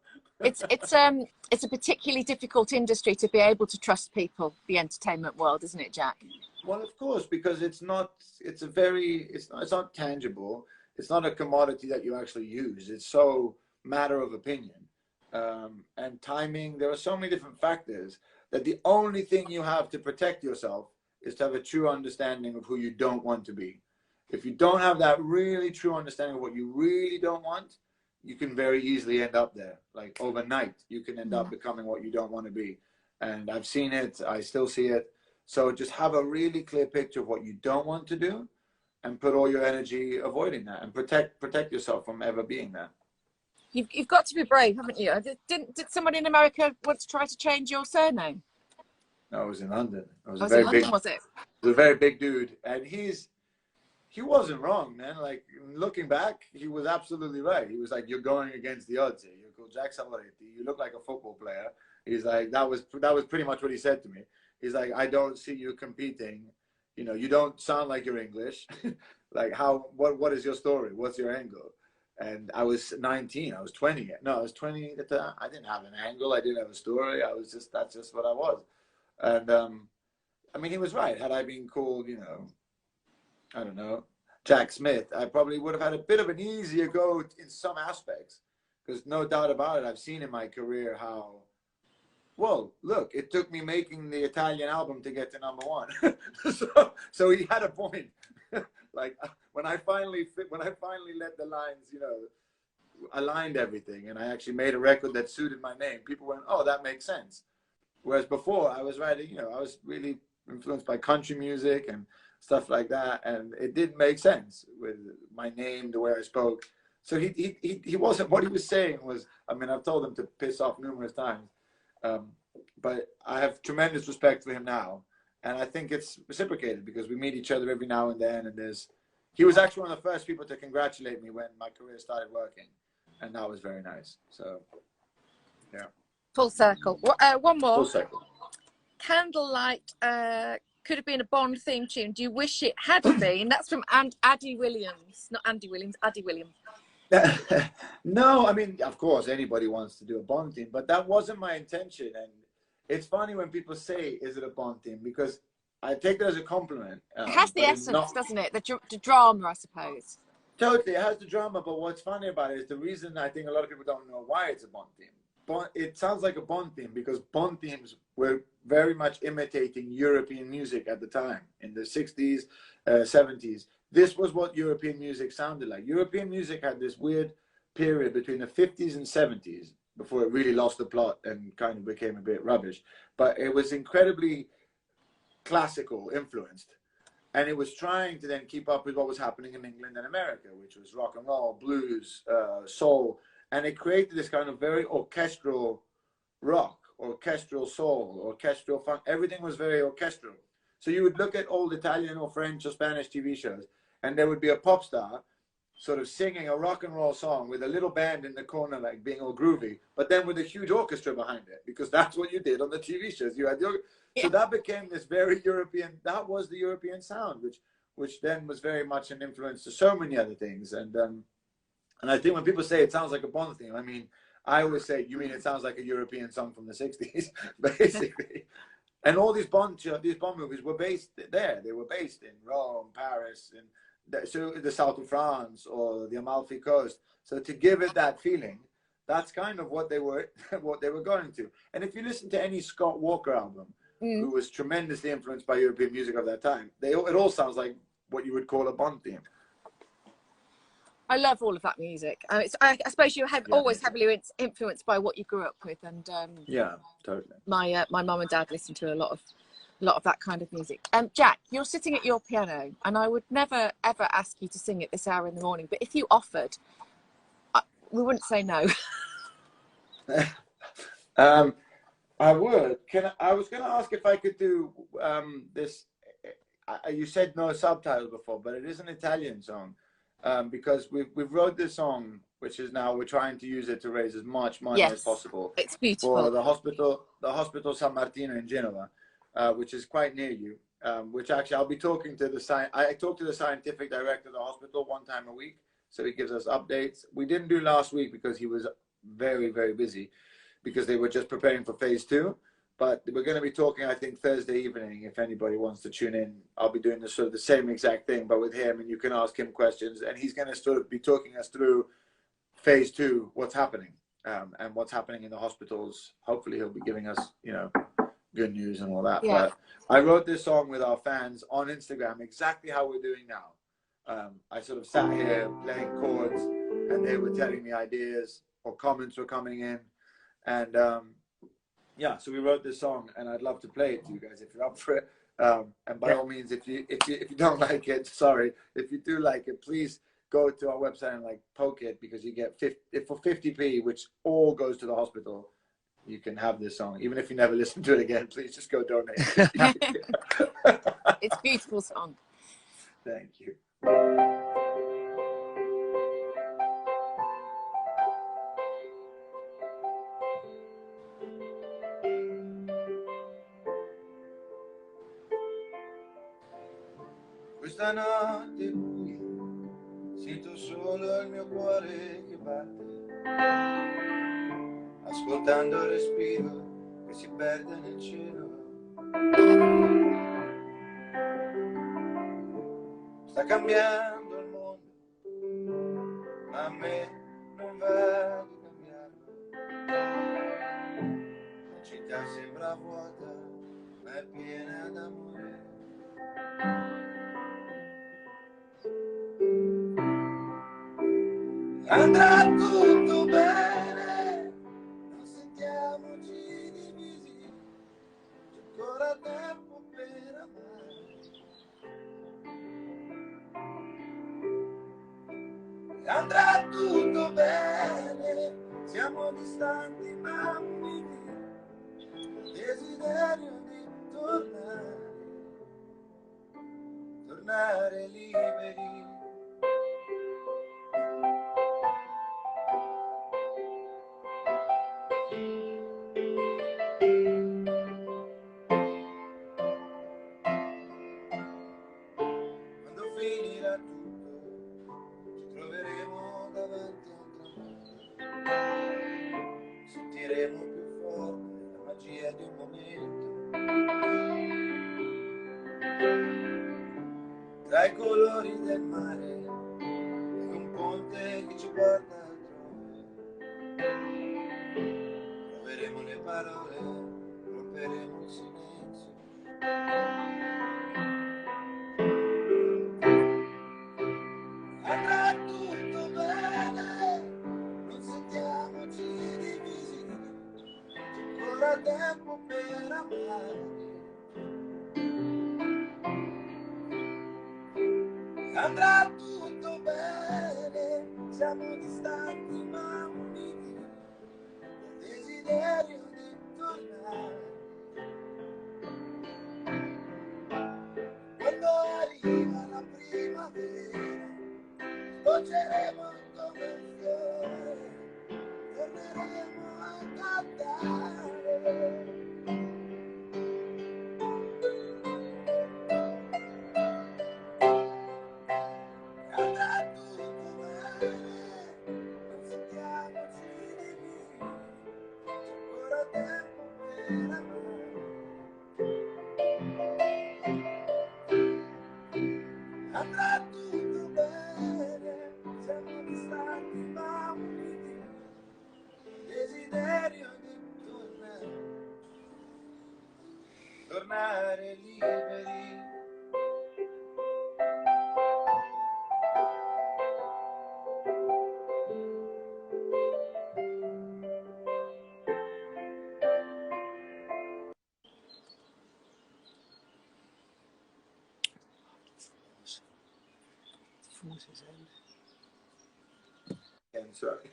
It's a particularly difficult industry to be able to trust people, the entertainment world, isn't it, Jack? Well, of course, because it's not tangible. It's not a commodity that you actually use. It's so matter of opinion, and timing. There are so many different factors that the only thing you have to protect yourself is to have a true understanding of who you don't want to be. If you don't have that really true understanding of what you really don't want, you can very easily end up there. Like overnight, you can end up becoming what you don't want to be. And I've seen it, I still see it. So just have a really clear picture of what you don't want to do, and put all your energy avoiding that, and protect yourself from ever being there. You've got to be brave, haven't you? Did someone in America want to try to change your surname? No, I was in London. Was it? A very big dude, and he wasn't wrong, man. Like, looking back, he was absolutely right. He was like, "You're going against the odds here. You're called Jack Savoretti. You look like a football player." He's like, that was pretty much what he said to me. He's like, "I don't see you competing. You know, you don't sound like you're English. Like, what is your story? What's your angle?" And I was 19. I was 20. No, I was 20 at the time. I didn't have an angle. I didn't have a story. That's just what I was. And I mean, he was right. Had I been called, you know, I don't know, Jack Smith, I probably would have had a bit of an easier go in some aspects, because no doubt about it, I've seen in my career how, well, look, it took me making the Italian album to get to #1. so he had a point. Like, when I finally let the lines, you know, aligned everything, and I actually made a record that suited my name, people went, "Oh, that makes sense." Whereas before, I was writing, you know, I was really influenced by country music and stuff like that, and it didn't make sense with my name, the way I spoke. So he wasn't, what he was saying was, I mean, I've told him to piss off numerous times, but I have tremendous respect for him now, and I think it's reciprocated, because we meet each other every now and then, and he was actually one of the first people to congratulate me when my career started working, and that was very nice. So, yeah. Full circle. One more. Full circle. Candlelight could have been a Bond theme tune. Do you wish it had been? That's from Addy Williams. Not Andy Williams, Addy Williams. No, I mean, of course, anybody wants to do a Bond theme, but that wasn't my intention. And it's funny when people say, "Is it a Bond theme?" Because I take that as a compliment. It has the essence, doesn't it? The drama, I suppose. Totally, it has the drama. But what's funny about it is the reason I think a lot of people don't know why it's a Bond theme. It sounds like a Bond theme because Bond themes were very much imitating European music at the time, in the 60s, 70s. This was what European music sounded like. European music had this weird period between the 50s and 70s before it really lost the plot and kind of became a bit rubbish. But it was incredibly classical influenced. And it was trying to then keep up with what was happening in England and America, which was rock and roll, blues, soul. And it created this kind of very orchestral rock, orchestral soul, orchestral funk. Everything was very orchestral. So you would look at old Italian or French or Spanish TV shows, and there would be a pop star sort of singing a rock and roll song with a little band in the corner, like being all groovy, but then with a huge orchestra behind it, because that's what you did on the TV shows. You had so that became this very European, that was the European sound, which then was very much an influence to so many other things. And I think when people say it sounds like a Bond theme, I mean, I always say, you mean it sounds like a European song from the 60s, basically. And all these Bond movies were based there. They were based in Rome, Paris, and so the south of France or the Amalfi Coast. So to give it that feeling, that's kind of what they were going to. And if you listen to any Scott Walker album, who was tremendously influenced by European music of that time, it all sounds like what you would call a Bond theme. I love all of that music. I suppose you have always heavily influenced by what you grew up with, and yeah, totally. My mum and dad listened to a lot of that kind of music. Jack, you're sitting at your piano, and I would never ever ask you to sing at this hour in the morning, but if you offered, we wouldn't say no. I would. I was going to ask if I could do this. You said no subtitles before, but it is an Italian song. Because we've wrote this song, which is now we're trying to use it to raise as much money as possible. It's beautiful. For the hospital San Martino in Genova, which is quite near you. Which actually I'll be talking to I talk to the scientific director of the hospital one time a week, so he gives us updates. We didn't do last week because he was very, very busy, because they were just preparing for phase 2. But we're going to be talking, I think, Thursday evening. If anybody wants to tune in, I'll be doing the same exact thing, but with him, and you can ask him questions. And he's going to sort of be talking us through phase 2, what's happening, and what's happening in the hospitals. Hopefully, he'll be giving us, good news and all that. Yeah. But I wrote this song with our fans on Instagram, exactly how we're doing now. I sort of sat here playing chords, and they were telling me ideas, or comments were coming in, and yeah, so we wrote this song, and I'd love to play it to you guys if you're up for it. And by all means, if you don't like it, sorry. If you do like it, please go to our website and poke it, because you get for 50p, which all goes to the hospital. You can have this song, even if you never listen to it again. Please just go donate. It's a beautiful song. Thank you. Questa notte buia, sento solo il mio cuore che batte, ascoltando il respiro che si perde nel cielo. Sta cambiando il mondo, ma a me non va di cambiarlo. La città sembra vuota, ma è piena d'amore. Andrà tutto bene, non sentiamoci divisi, c'è ancora tempo per amare. Andrà tutto bene, siamo distanti ma uniti, desiderio di tornare liberi. Finirà tutto, ci troveremo davanti a un tramonto, sentiremo più forte la magia di un momento. Tra i colori del mare e un ponte che ci porta altrove, troveremo le parole, romperemo il silenzio. Andrà tutto bene, non sentiamoci divisi, c'è ancora tempo per amare. Andrà tutto bene, siamo distanti ma uniti, desiderio di tornare. Quando arriva la primavera, sbocceremo come un fiore, torneremo a cantare. Andrà tutto bene, non sentiamoci divisi, c'è ancora tempo per amare. Andrà tutto bene, siamo distanti ma uniti, desiderio di tornare liberi. Forces end. I'm sorry.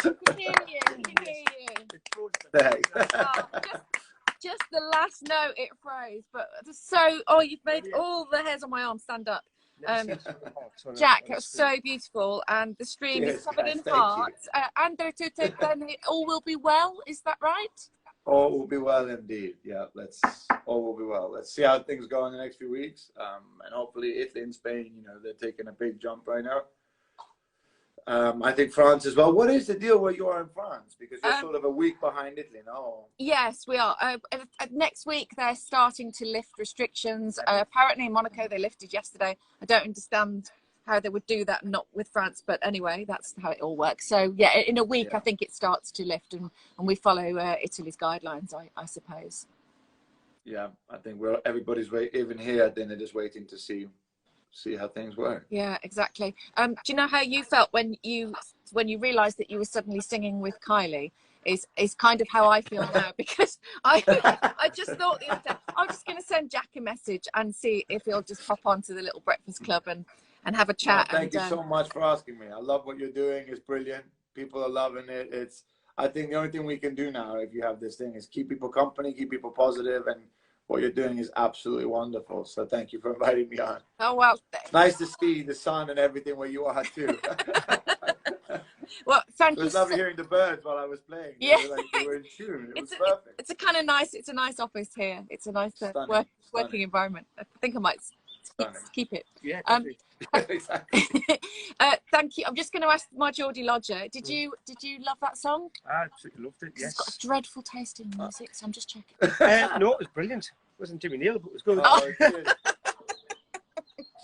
You can hear you. You can hear you. Thanks. Oh, just the last note it froze, but so, oh, you've made all the hairs on my arm stand up. Jack, it was so beautiful, and the stream is covered in hearts. Andra Tutto Bene, all will be well, is that right? All will be well indeed. Yeah, all will be well. Let's see how things go in the next few weeks. And hopefully Italy and Spain, you know, they're taking a big jump right now. I think France as well. What is the deal where you are in France? Because you're sort of a week behind Italy, no? Yes, we are. Next week, they're starting to lift restrictions. Apparently in Monaco, they lifted yesterday. I don't understand how they would do that not with France, but anyway, that's how it all works. So yeah, in a week, I think it starts to lift, and we follow Italy's guidelines, I suppose. Yeah, I think everybody's waiting, even here, then they're just waiting to see how things work. Yeah, exactly. Do you know how you felt when you realized that you were suddenly singing with Kylie? Is kind of how I feel now, because I just thought the other day, I'm just going to send Jack a message and see if he'll just pop onto the little breakfast club and have a chat. Thank you so much for asking me. I love what you're doing. It's brilliant. People are loving it. I think the only thing we can do now, if you have this thing, is keep people company, keep people positive, and what you're doing is absolutely wonderful. So thank you for inviting me on. Oh, well. It's nice to see the sun and everything where you are too. Well, thank you. It was lovely hearing the birds while I was playing. Yeah. They were in tune. It was perfect. It's a nice office here. It's a nice working environment. I think I might keep it. Yeah, exactly. Thank you. I'm just going to ask my Geordie lodger. Did you love that song? I absolutely loved it. Yes. It's got a dreadful taste in music, so I'm just checking. No, it was brilliant. It wasn't Jimmy Neal, but it was good. Oh, cheers.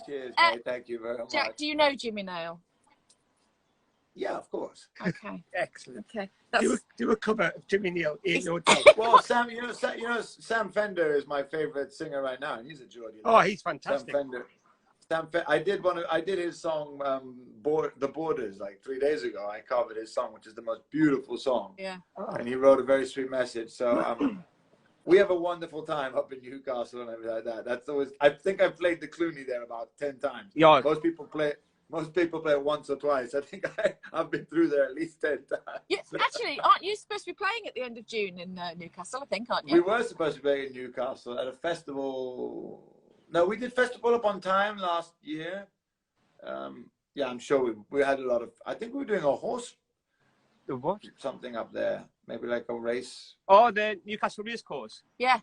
Cheers, mate. Thank you very much. Jack, do you know Jimmy Nail? Yeah, of course. Okay. Excellent. Okay. Do a cover of Jimmy Neal in your hotel. Well, Sam, Sam Fender is my favorite singer right now, and he's a Geordie. Oh, he's fantastic. Sam Fender. I did his song, The Borders, like 3 days ago. I covered his song, which is the most beautiful song. Yeah. And he wrote a very sweet message. So we have a wonderful time up in Newcastle and everything like that. That's always. I think I've played the Clooney there about 10 times. Yeah. Most people play it once or twice. I think I've been through there at least 10 times. Yeah, actually, aren't you supposed to be playing at the end of June in Newcastle? I think, aren't you? We were supposed to play in Newcastle at a festival. No, we did Festival Upon Time last year. Yeah, I'm sure we had a lot of. I think we were doing a horse. The what? Something up there, maybe like a race. Oh, the Newcastle Race Course. Yeah.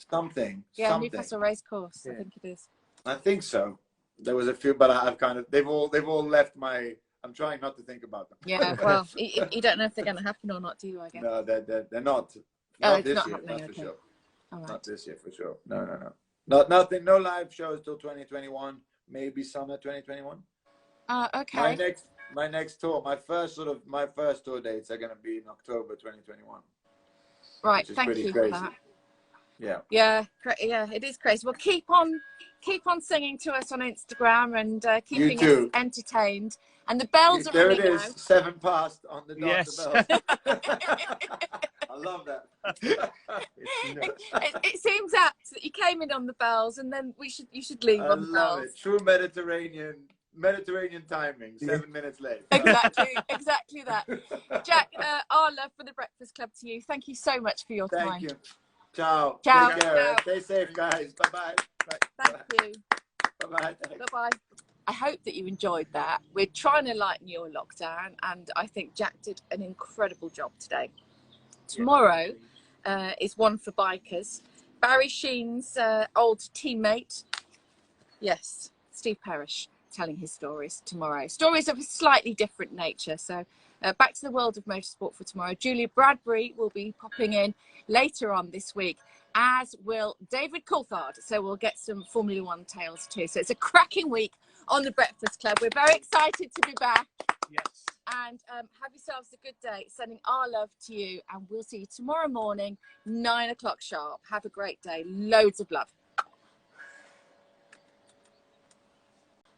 Something. Yeah, Newcastle Race Course. Yeah. I think it is. I think so. There was a few, but I've kind of they've all left my. I'm trying not to think about them. Yeah, well, you don't know if they're going to happen or not, do you? I guess. No, they're not. Not this not year, happening. that's for sure. All right. Not this year for sure. No. Nothing. No live shows till 2021. Maybe summer 2021. Okay. My next tour, my first tour dates are going to be in October 2021. Right. Thank you for that. Yeah. Yeah. Yeah. It is crazy. Well, keep on singing to us on Instagram and keeping us entertained. And the bells are ringing out. There it is. 7 past on the dot. Yes. The bells. I love that. It seems apt that you came in on the bells, and then you should leave on the bells. I love it. True Mediterranean timing. 7 minutes late. Exactly that. Jack, our love for the Breakfast Club to you. Thank you so much for your time. Thank you. Ciao. Ciao. Take care. Stay safe, guys. Bye-bye. Thank you. Bye-bye. Bye-bye. I hope that you enjoyed that. We're trying to lighten your lockdown, and I think Jack did an incredible job today. Tomorrow is one for bikers. Barry Sheen's old teammate, yes, Steve Parrish, telling his stories tomorrow. Stories of a slightly different nature. So back to the world of motorsport for tomorrow. Julia Bradbury will be popping in later on this week, as will David Coulthard. So we'll get some Formula One tales too. So it's a cracking week on the Breakfast Club. We're very excited to be back. Yes. And have yourselves a good day. Sending our love to you, and we'll see you tomorrow morning, 9 o'clock sharp. Have a great day. Loads of love.